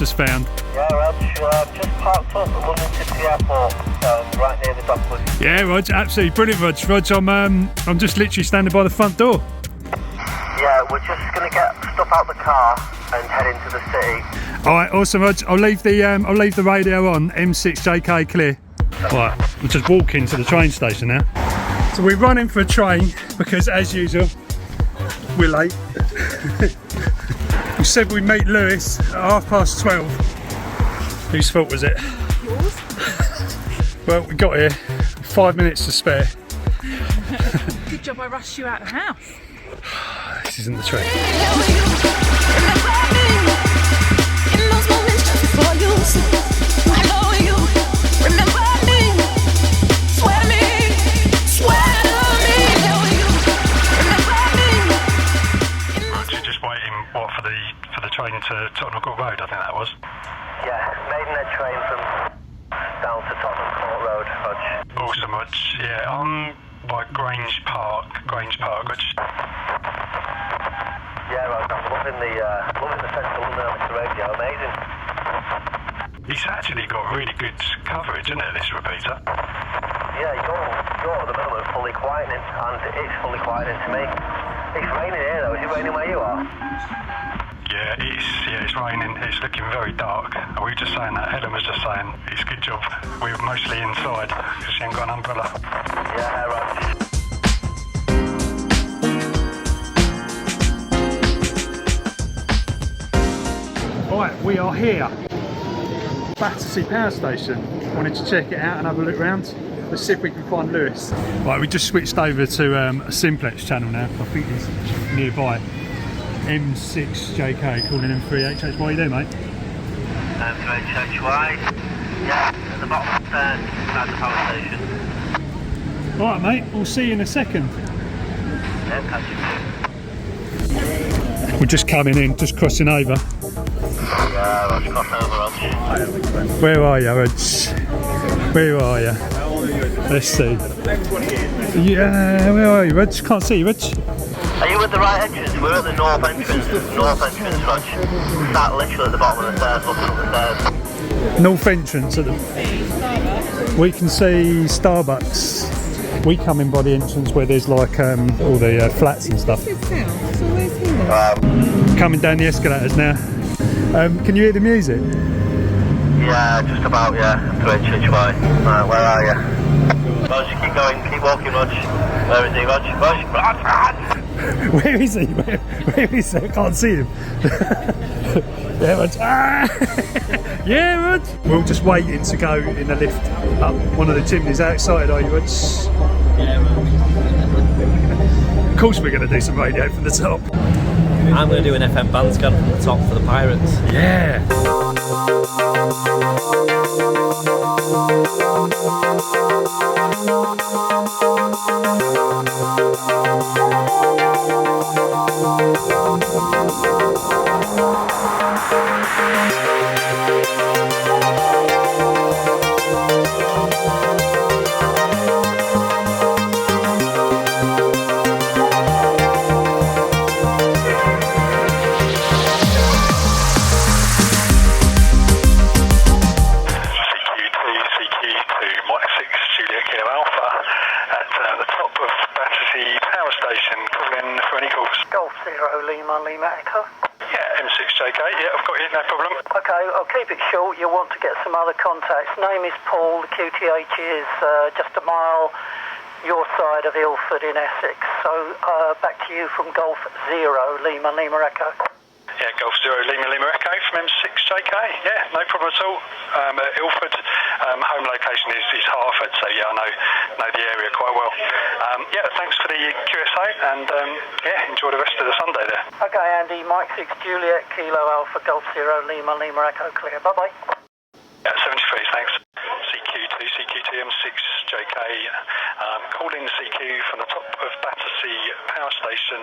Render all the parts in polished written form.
just found. Yeah, Rog, just parked up at London City Airport, right near the Dockwood. Yeah, Rog, absolutely brilliant, Rog. Rog, I'm just literally standing by the front door. Yeah, we're just going to get stuff out the car and head into the city. All right, awesome, Rog. I'll leave the radio on. M6JK clear. Right, we're just walking to the train station now. So we're running for a train because, as usual, we're late. We said we'd meet Lewis at 12:30. Whose fault was it? Yours? Well, we got here, 5 minutes to spare. Good job I rushed you out of the house. This isn't the train. To Tottenham Court Road, I think that was. Yeah, Maidenhead train from down to Tottenham Court Road, Rog. Awesome, Rog. Yeah, I'm by Grange Park, Rog. Yeah, Rog, I'm loving the Central London radio, amazing. It's actually got really good coverage, isn't it, this repeater? Yeah, you're at the moment fully quietening, and it's fully quietening to me. It's raining here though, is it raining where you are? Yeah, it's raining. It's looking very dark. We were just saying that. Helen was just saying it's a good job we're mostly inside because she ain't got an umbrella. Yeah, right. Right, we are here. Battersea Power Station. Wanted to check it out and have a look round. Let's see if we can find Lewis. Right, we just switched over to a Simplex channel now. I think he's nearby. M6JK calling in 3HH. What are you doing, mate? 3HHY. Yeah, at the bottom inside the power station. Alright, mate, we'll see you in a second. Yeah, catch you. We're just coming in, just crossing over. Yeah, Rog, cross over, Rog. Where are you, Rog? Where are you? Let's see. Yeah, where are you, Rog? Can't see you, Rog. Are you at the right entrance? We're at the north entrance, Rog. Sat literally at the bottom of the stairs, looking up the stairs. North entrance at the... We can see Starbucks. We come in by the entrance where there's like all the flats and stuff. Coming down the escalators now. Can you hear the music? Yeah, just about, yeah. 3HHY. Right, where are you? Rog, keep going, keep walking, Rog. Where is he, Rog? Rog! Where is he? Where is he? I can't see him. Yeah, Rog. Ah! Yeah, Rog. We're all just waiting to go in the lift up one of the chimneys outside, are you, Rog? Yeah, man. Of course we're going to do some radio from the top. I'm going to do an FM band scan from the top for the Pirates. Yeah. Battersea Power Station, calling for any calls. Golf Zero Lima Echo. Yeah, M6JK, yeah, I've got you, no problem. Okay, I'll keep it short. You'll want to get some other contacts. Name is Paul. The QTH is just a mile your side of Ilford in Essex. So back to you from Golf Zero Lima Echo. Yeah, Golf Zero Lima Echo from M6JK. Yeah, no problem at all. Ilford, home location is Hartford, so yeah, I know the area quite well. Yeah, thanks for the QSA, and yeah, enjoy the rest of the Sunday there. Okay, Andy, Mike 6 Juliet Kilo Alpha Golf Zero Lima Echo clear. Bye bye. Yeah, 73, thanks. CQ2 M6JK, calling CQ from the top of Battersea Power Station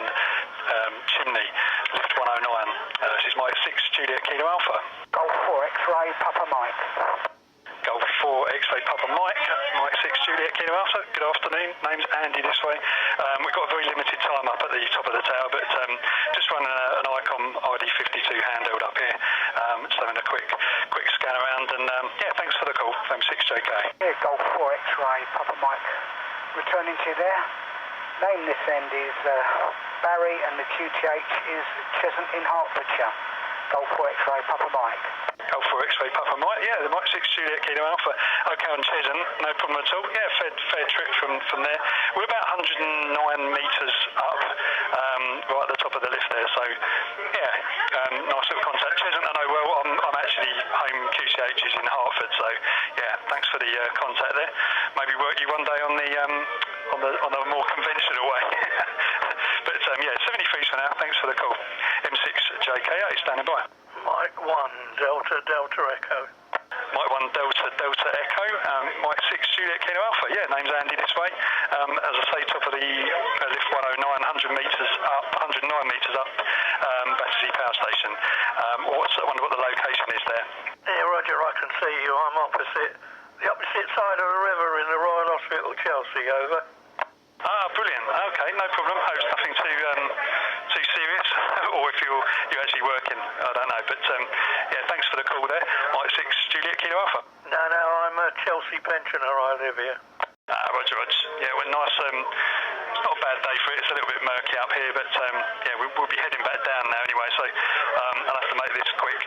chimney, lift 109. This is Mike 6 Juliet Kilo Alpha. Golf 4 X-ray Papa Mike. Golf 4 X-ray Papa Mike, Mike 6 Juliet Kilo Alpha. Good afternoon, name's Andy this way. We've got a very limited time up at the top of the tower, but just running an Icon ID52 handheld up here. Just having a quick JK. Yeah, Golf 4 X-ray, Papa Mike. Returning to you there. Name this end is Barry and the QTH is Cheshunt in Hertfordshire. Golf 4 X-ray, Papa Mike. Golf 4 X-ray Papa Mike, yeah, the Mike 6 Juliet Kilo Alpha. Okay, on Cheshunt, no problem at all. Yeah, fair trip from there. We're about 109 metres up, right at the top of the lift there. So, yeah, nice little contact. Cheshunt, I know well. I'm actually home QCH is in Hertford, so yeah, thanks for the contact there. Maybe work you one day on the more conventional way. But yeah, 73 for now. Thanks for the call. M6 JKA standing by. Mike 1 Delta Echo. Mike 1 Delta Echo. Mike 6 Juliet Kilo Alpha. Yeah, name's Andy this way. As I say, top of the lift 109, 100 metres up, 109 metres up, Battersea Power Station. I wonder what the location is there. Yeah, Roger, I can see you. I'm the opposite side of the river in the Royal Hospital, Chelsea, over. Ah, brilliant. Okay, no problem. Hope it's nothing too serious, or if you're actually working, I don't know. But yeah, thanks for the call there. Mike 6 Juliet Kilo Alpha. No, I'm a Chelsea pensioner. I live here. Roger. Yeah, well, nice. It's not a bad day for it. It's a little bit murky up here, but yeah, we'll be heading back down now anyway. So I'll have to make this quick.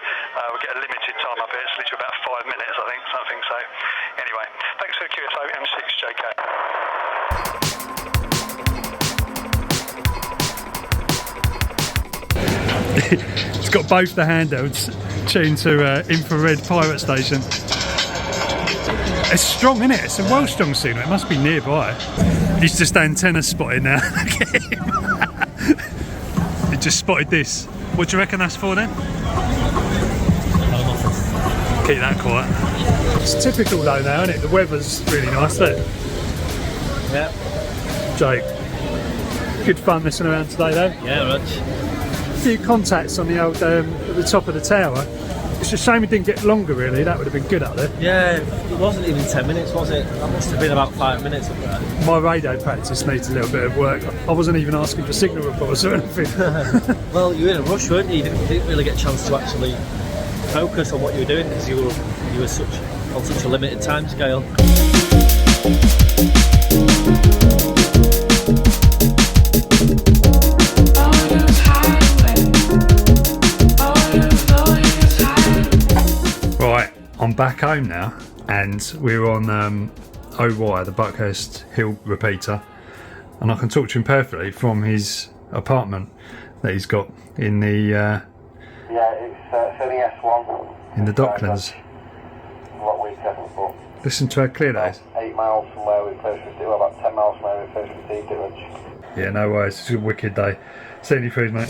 We'll get a limited time up here. It's literally about 5 minutes, I think, something. So anyway, thanks for the QSO M6 JK. It's got both the handhelds tuned to infrared pirate station. It's strong, isn't it? It's a well strong signal. It must be nearby. He's just antenna spotted now. He just spotted this. What do you reckon that's for then? Keep that quiet. It's typical though now, isn't it? The weather's really nice, isn't it? Yeah. Jake, good fun messing around today though. Yeah, Rog. A few contacts on the old at the top of the tower. It's a shame it didn't get longer really, that would have been good up there. Yeah, it wasn't even 10 minutes, was it? That must have been about 5 minutes up there. My radio practice needs a little bit of work. I wasn't even asking for signal reports or anything. Well, you were in a rush, weren't you? You didn't really get a chance to actually focus on what you were doing because you were on such a limited time scale. Right, I'm back home now, and we're on OY, the Buckhurst Hill repeater, and I can talk to him perfectly from his apartment that he's got in the yeah, it's the S1 in the Docklands. What we settled for. Listen to how clear that is. 8 miles from where we first received, well, about 10 miles from where we first received it, Rich. Yeah, no worries. It's a wicked day. 73, mate.